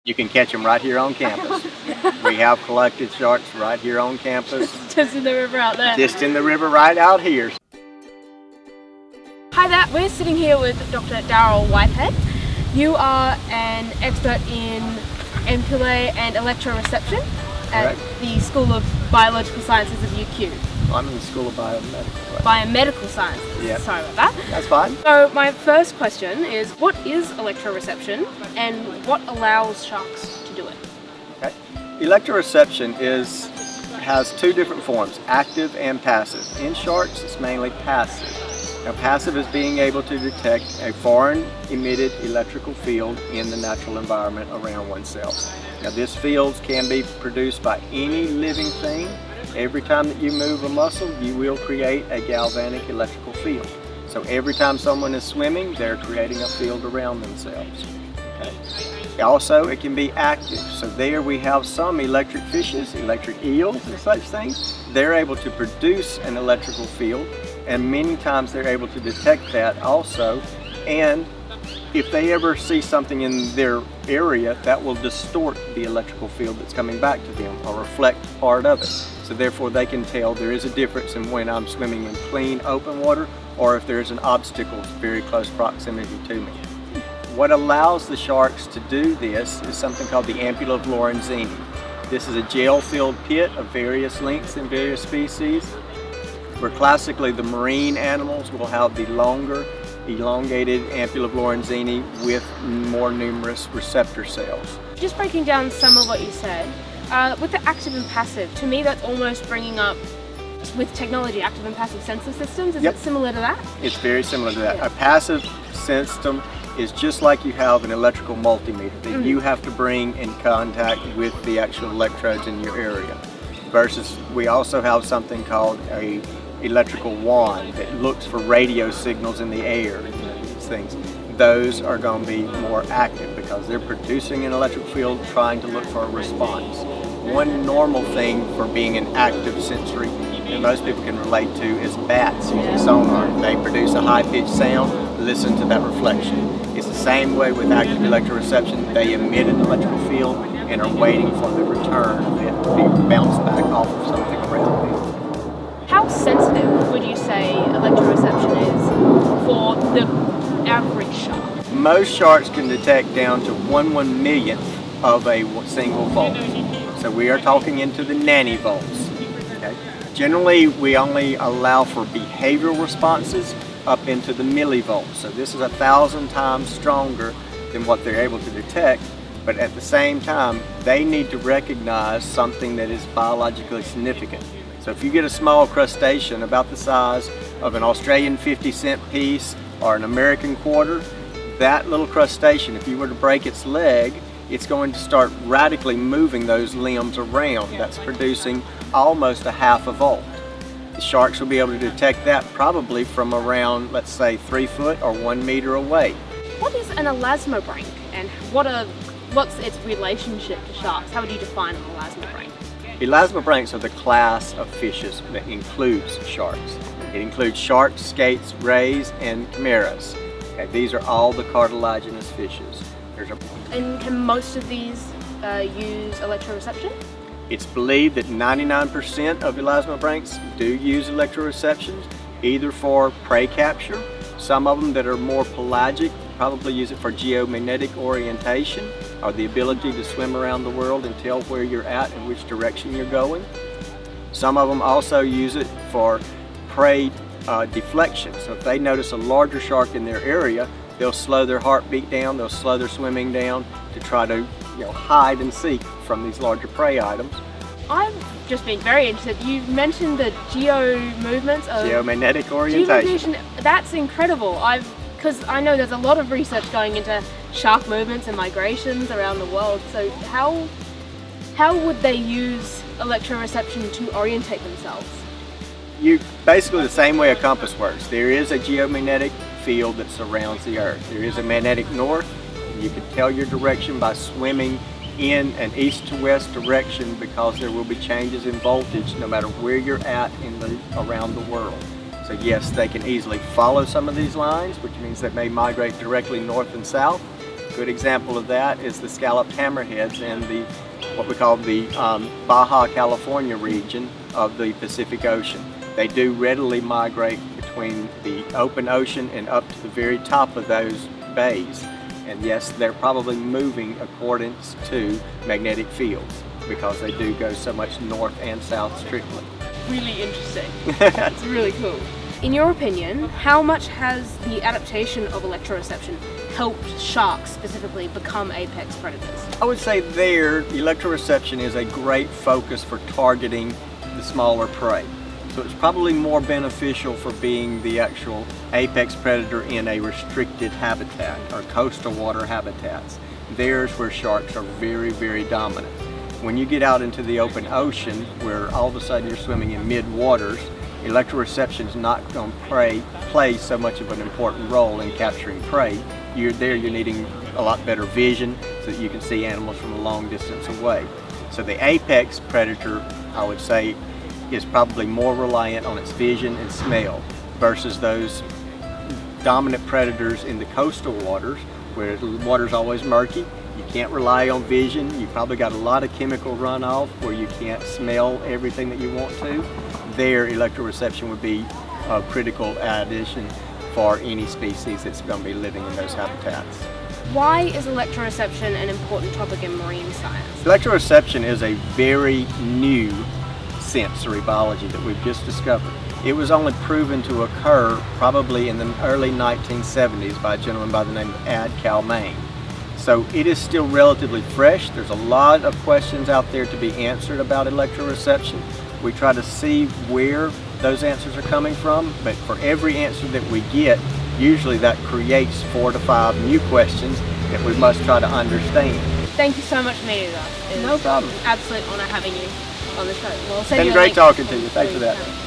You can catch them right here on campus. We have collected sharks right here on campus. Just in the river out there. Just in the river right out here. Hi there, we're sitting here with Dr. Darryl Whitehead. You are an expert in ampullae and electroreception at the School of Biological Sciences of UQ. I'm in the School of Biomedical. Biomedical Sciences. Yeah. Sorry about that. That's fine. So my first question is, what is electroreception and what allows sharks to do it? Okay. Electroreception has two different forms, active and passive. In sharks, it's mainly passive. Now, passive is being able to detect a foreign emitted electrical field in the natural environment around oneself. Now, this field can be produced by any living thing. Every time that you move a muscle, you will create a galvanic electrical field. So every time someone is swimming, they're creating a field around themselves. Okay. Also, it can be active. So there we have some electric fishes, electric eels and such things. They're able to produce an electrical field, and many times they're able to detect that also. And if they ever see something in their area, that will distort the electrical field that's coming back to them or reflect part of it. So therefore they can tell there is a difference in when I'm swimming in clean open water or if there's an obstacle very close proximity to me. What allows the sharks to do this is something called the Ampullae of Lorenzini. This is a gel-filled pit of various lengths and various species, where classically the marine animals will have the longer elongated Ampullae of Lorenzini with more numerous receptor cells. Just breaking down some of what you said, with the active and passive, to me that's almost bringing up, with technology, active and passive sensor systems. Is it similar to that? It's very similar to that. A passive system is just like you have an electrical multimeter that you have to bring in contact with the actual electrodes in your area. Versus we also have something called a electrical wand that looks for radio signals in the air, these things. Those are going to be more active because they're producing an electric field trying to look for a response. One normal thing for being an active sensory that most people can relate to is bats using sonar. They produce a high-pitched sound, listen to that reflection. It's the same way with active electroreception. They emit an electrical field and are waiting for the return of it to be bounced back off of something around them. How sensitive would you say electroreception is for the average shark? Most sharks can detect down to 1/1,000,000th of a single volt. So we are talking into the nanovolts. Okay? Generally, we only allow for behavioral responses up into the millivolts. So this is 1,000 times stronger than what they're able to detect. But at the same time, they need to recognize something that is biologically significant. So if you get a small crustacean about the size of an Australian 50-cent piece or an American quarter, that little crustacean, if you were to break its leg, it's going to start radically moving those limbs around. That's producing almost a half a volt. The sharks will be able to detect that probably from around, let's say, 3 foot or 1 meter away. What is an elasmobranch and what's its relationship to sharks? How would you define an elasmobranch? Elasmobranchs are the class of fishes that includes sharks. It includes sharks, skates, rays, and chimeras. Okay, these are all the cartilaginous fishes. And can most of these use electroreception? It's believed that 99% of elasmobranchs do use electroreception, either for prey capture. Some of them that are more pelagic probably use it for geomagnetic orientation, or the ability to swim around the world and tell where you're at and which direction you're going. Some of them also use it for prey deflection. So if they notice a larger shark in their area, they'll slow their heartbeat down, they'll slow their swimming down to try to hide and seek from these larger prey items. I've just been very interested. You mentioned the movements of geomagnetic orientation. That's incredible. Because I know there's a lot of research going into shark movements and migrations around the world. So how would they use electroreception to orientate themselves? Basically the same way a compass works. There is a geomagnetic field that surrounds the Earth. There is a magnetic north. You can tell your direction by swimming in an east to west direction because there will be changes in voltage no matter where you're at around the world. So yes, they can easily follow some of these lines, which means they may migrate directly north and south, good example of that is the scalloped hammerheads in the what we call the Baja California region of the Pacific Ocean. They do readily migrate between the open ocean and up to the very top of those bays. And yes, they're probably moving according to magnetic fields because they do go so much north and south strictly. Really interesting. It's really cool. In your opinion, how much has the adaptation of electroreception helped sharks specifically become apex predators? I would say there, electroreception is a great focus for targeting the smaller prey. So it's probably more beneficial for being the actual apex predator in a restricted habitat or coastal water habitats. There's where sharks are very, very dominant. When you get out into the open ocean, where all of a sudden you're swimming in mid-waters, electroreception is not going to play so much of an important role in capturing prey. You're needing a lot better vision so that you can see animals from a long distance away. So the apex predator, I would say, is probably more reliant on its vision and smell versus those dominant predators in the coastal waters where the water's always murky. You can't rely on vision. You probably got a lot of chemical runoff where you can't smell everything that you want to. There, electroreception would be a critical addition for any species that's going to be living in those habitats. Why is electroreception an important topic in marine science? Electroreception is a very new sensory biology that we've just discovered. It was only proven to occur probably in the early 1970s by a gentleman by the name of Ad Calmain. So it is still relatively fresh. There's a lot of questions out there to be answered about electroreception. We try to see where those answers are coming from, but for every answer that we get, usually that creates 4 to 5 new questions that we must try to understand. Thank you so much for meeting us. No problem. It's an absolute honor having you on the show. Well, it's been great talking to you. Thanks for that.